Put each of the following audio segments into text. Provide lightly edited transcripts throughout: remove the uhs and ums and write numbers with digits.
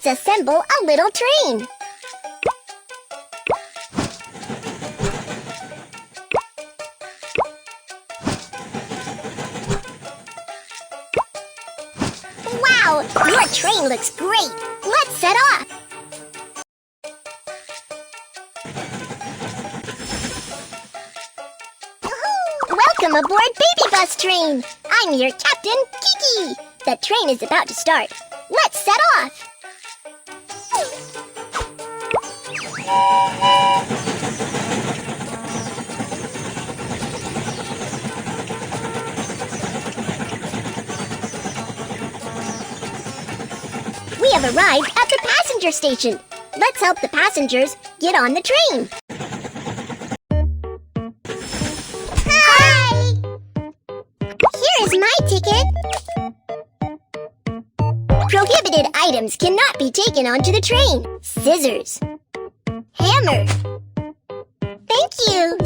Let's assemble a little train. Wow, your train looks great. Let's set off. Welcome aboard Baby Bus Train. I'm your captain, Kiki. The train is about to start. Let's set off. We have arrived at the passenger station. Let's help the passengers get on the train. Hi! Here is my ticket. Prohibited items cannot be taken onto the train. Scissors. Hammer. Thank you.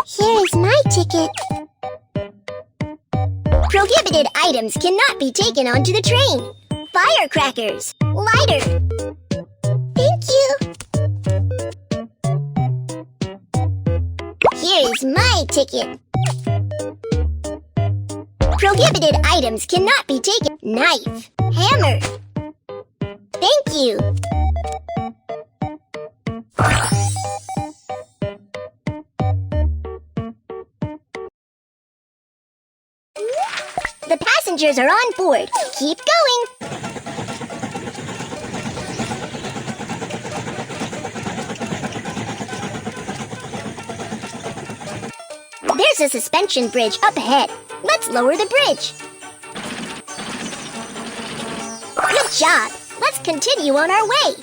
Here is my ticket. Prohibited items cannot be taken onto the train. Firecrackers. Lighter. Thank you. Here is my ticket. Prohibited items cannot be taken. Knife. Hammer. Thank you. The passengers are on board. Keep going. There's a suspension bridge up ahead. Let's lower the bridge. Good job. Let's continue on our way.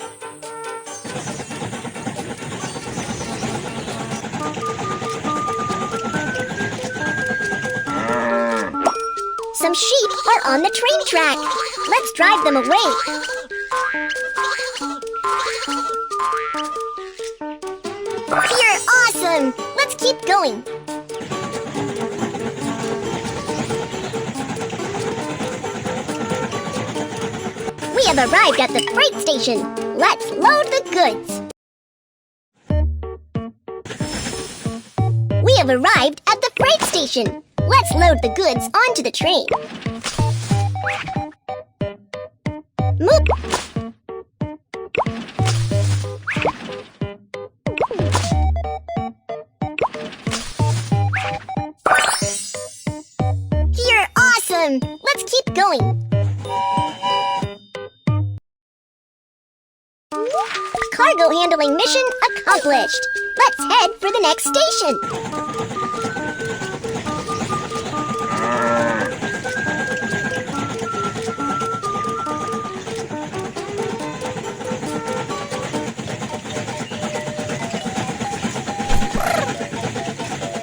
Some sheep are on the train track. Let's drive them away. You're awesome! Let's keep going. We have arrived at the freight station. Let's load the goods. We have arrived at the freight station. Let's load the goods onto the train. Move. You're awesome! Let's keep going. Cargo handling mission accomplished. Let's head for the next station.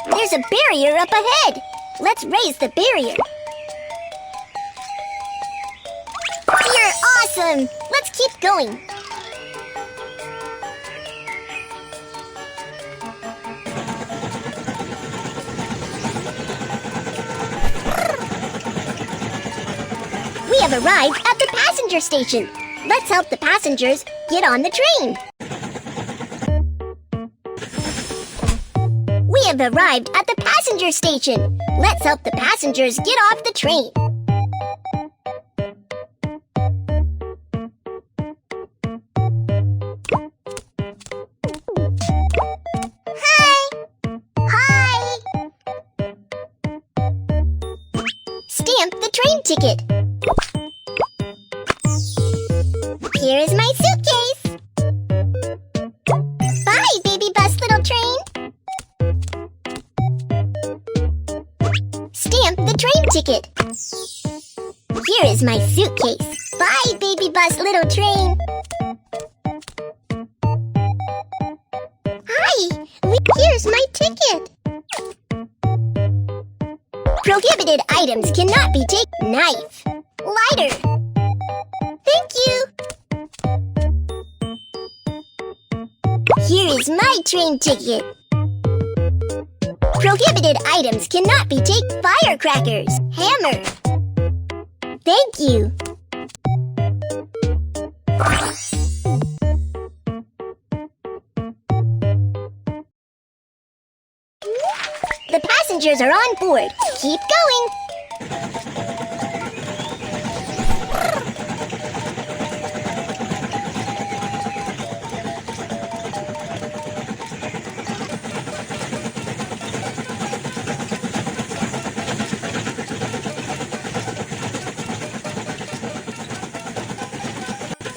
There's a barrier up ahead. Let's raise the barrier. You're awesome! Let's keep going. We have arrived at the passenger station. Let's help the passengers get on the train. We have arrived at the passenger station. Let's help the passengers get off the train. Hi! Hi! Stamp the train ticket. Here is my suitcase. Bye, baby bus little train. Stamp the train ticket. Here is my suitcase. Bye, baby bus little train. Hi, here's my ticket. Prohibited items cannot be taken. Knife. Lighter. Thank you. Here is my train ticket. Prohibited items cannot be taken. Firecrackers. Hammer. Thank you. The passengers are on board. Keep going.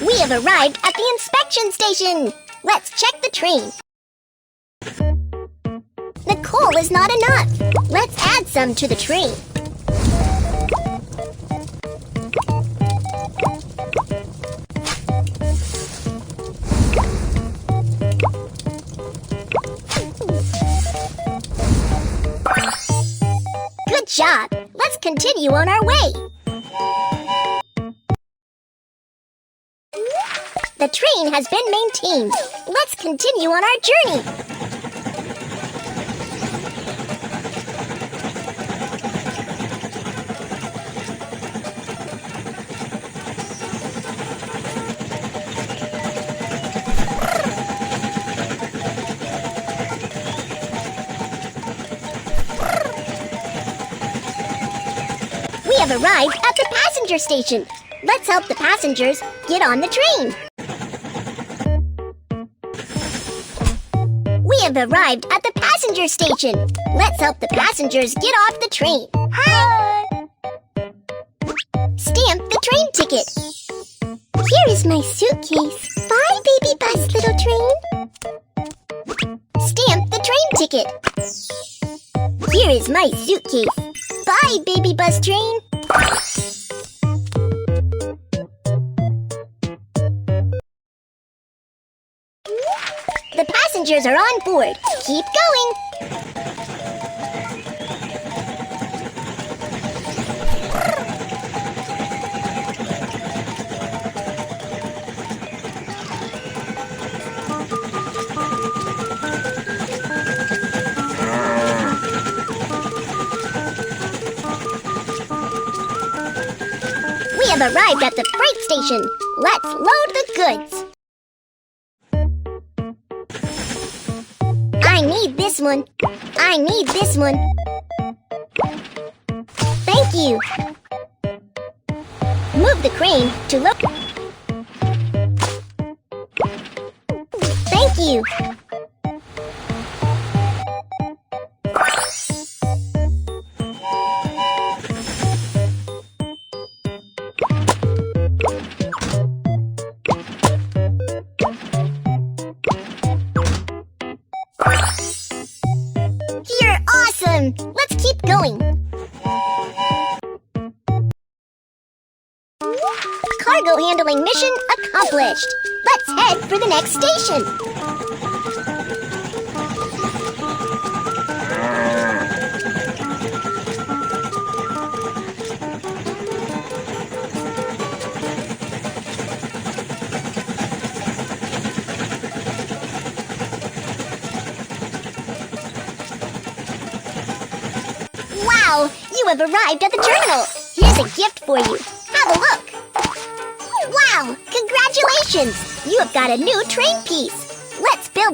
We have arrived at the inspection station. Let's check the train. The coal is not enough. Let's add some to the train. Good job. Let's continue on our way. The train has been maintained. Let's continue on our journey. We have arrived at the passenger station. Let's help the passengers get on the train. We have arrived at the passenger station. Let's help the passengers get off the train. Hi! Stamp the train ticket. Here is my suitcase. Bye, baby bus, little train. Stamp the train ticket. Here is my suitcase. Bye, baby bus train. The passengers are on board. Keep going. We have arrived at the freight station. Let's load the goods. I need this one. I need this one. Thank you. Move the crane to look. Thank you. You're awesome! Let's keep going. Cargo handling mission accomplished. Let's head for the next station. Wow! You have arrived at the terminal. Here's a gift for you. Have a look. Wow! Congratulations! You have got a new train piece.